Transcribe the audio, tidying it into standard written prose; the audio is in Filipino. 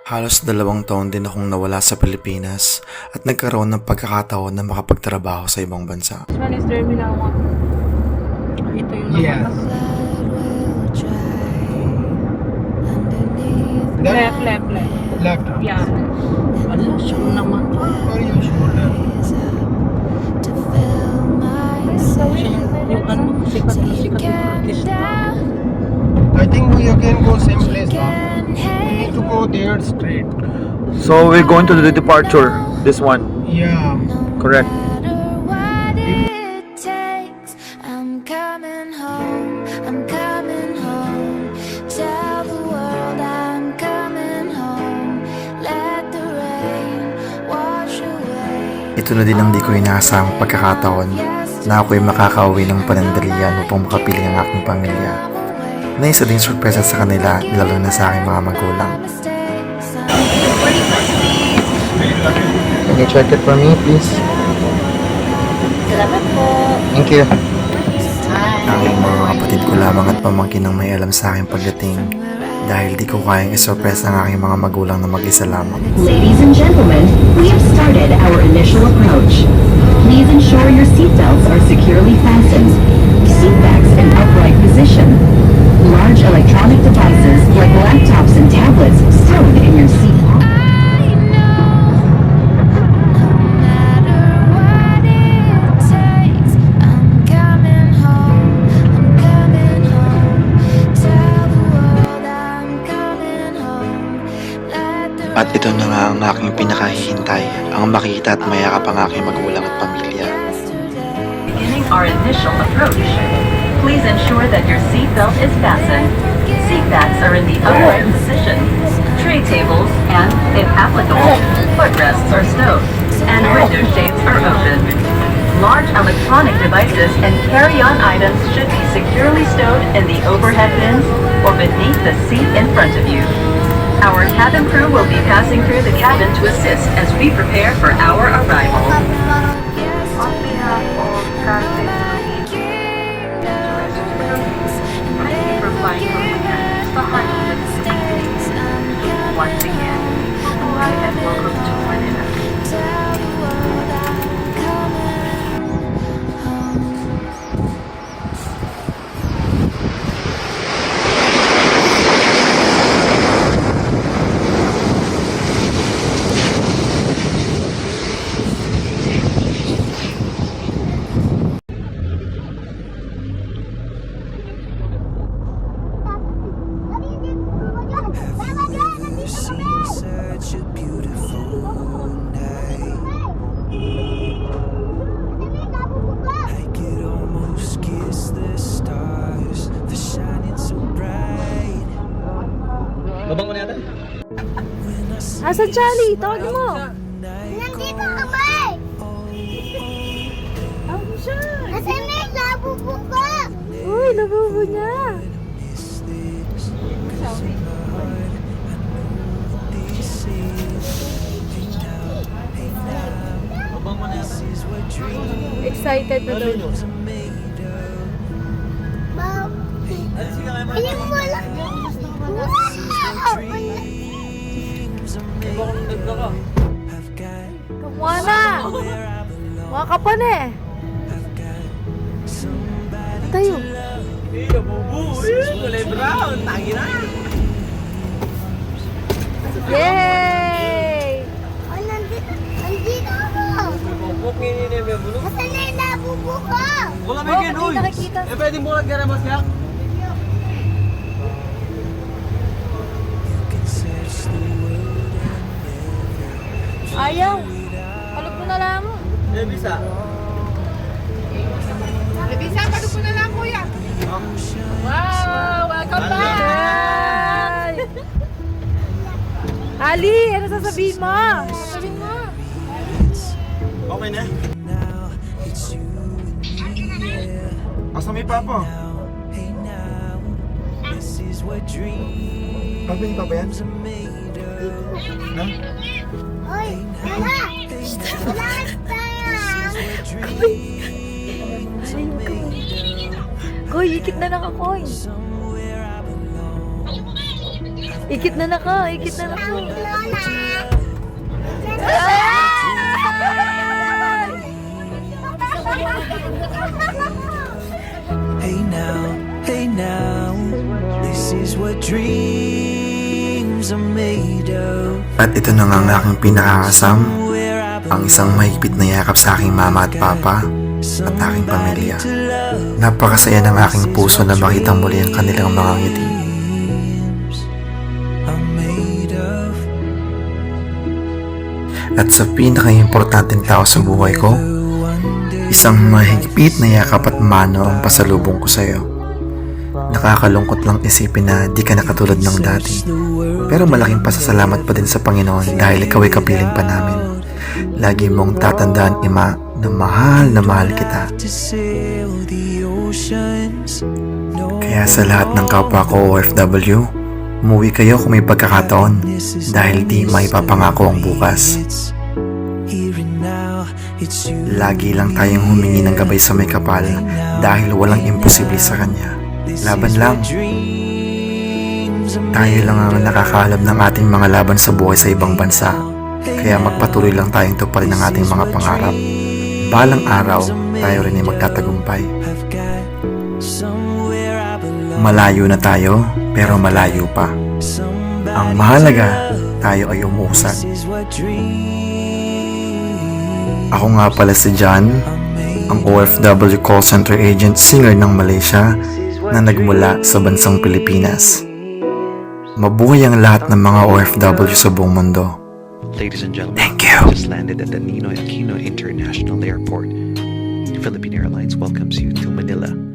Halos 2 taon din akong nawala sa Pilipinas at nagkaroon ng pagkakataon na makapagtrabaho sa ibang bansa. This one is Terminal 1. Ito yung Yeah. Left. Left. Yeah. Wala siyang naman. Or yung shoulder. Yung ano, sikat na artista. I think you can go same place, ma'am. We need to go there straight. So we're going to the departure, this one, Yeah. correct? Ito na din ang di ko inaasahang pagkakataon na ako'y makakauwi ng panandalian upang makapiling ang aking pamilya. Na isa ding sorpresa sa kanila, lalo na sa aking mga magulang. Can you check it for me, please? Salamat po. Thank you. Ang mga kapatid ko lamang at pamangkin ang may alam sa aking pagdating dahil di ko kayang isurpresa ang aking mga magulang na mag-isa lamang. Ladies and gentlemen, we have started our initial approach. Please ensure your seatbelts are securely fastened. Seatbacks in upright position. Large electronic devices like laptops and tablets stowed in your seat pocket. At ito na nga ang aking pinakahihintay, ang makita at mayakap ang aking magulang at pamilya. Beginning our initial approach. Please ensure that your seatbelt is fastened. Seat backs are in the upright position. Tray tables and, if applicable, footrests are stowed, and window shades are open. Large electronic devices and carry-on items should be securely stowed in the overhead bins or beneath the seat in front of you. Our cabin crew will be passing through the cabin to assist as we prepare for our arrival. On behalf of Cathay Philippines, thank you for flying from Japan to the heart of the Philippines. Once again, hi and welcome to Manila. Such a beautiful night. I could almost kiss the stars. They're shining so bright. Asa Charlie? Tawag mo. Nandito kami! Ano siya? Kasi may labubo ko! Uy, labubo niya. Excited na daw. Mom! Hindi mo wala! Kamuha na. Mga kapan eh. Tayo. Yay! Oh, nandito ako! Kasi may labubo ko! Oh, hindi nakikita. Ayaw. Palog mo na lang. Bisa, padug ko na lang, kuya. Wow! Welcome back! Ali, ano sasabihin mo? Sasabihin mo. Okay na? Now it's you and me. Asa may papa? Hey now, this is what dreams Pagpili pa ba yan? are made of. Na? Hoy! Wala! Wala tayo! Koy, ikit na lang ako. Somewhere I belong. Ikit na nako, ikit na nako. Hey now, this is what dreams are made of. At ito na nga ang aking pinakakasam, ang isang mahigpit na yakap sa aking mama at papa at aking pamilya. Napakasaya ng aking puso na makita muli ang kanilang mga ngiti. Are made of. At sa pinaka-importanteng tao sa buhay ko, isang mahigpit na yakap at mano ang pasalubong ko sa iyo. Nakakalungkot lang isipin na di ka na katulad ng dati. Pero malaking pasasalamat pa din sa Panginoon dahil ikaw ay kapiling pa namin. Lagi mong tatandaan, Ima, na mahal kita. To sail the oceans. No, Kaya sa lahat ng kapwa ko OFW, umuwi kayo kung may pagkakataon dahil di may papangako ang bukas. it's here and now. It's you. Lagi lang tayong humingi ng gabay sa may kapal dahil walang imposible sa Kanya. Laban lang. Dreams are Tayo lang ang nakakaalam ng ating mga laban sa buhay sa ibang bansa. Kaya magpatuloy lang tayong tuparin ang ating mga pangarap. Balang araw, tayo rin ay magtatagumpay. I've got somewhere I belong. Malayo na tayo, pero malayo pa. Ang mahalaga, tayo ay umuusad. This is what dreams Ako nga pala si John, ang OFW call center agent singer ng Malaysia na nagmula sa bansang Pilipinas. Mabuhay ang lahat ng mga OFW sa buong mundo. Ladies and gentlemen, Thank you. just landed at the Ninoy Aquino International Airport. Philippine Airlines welcomes you to Manila.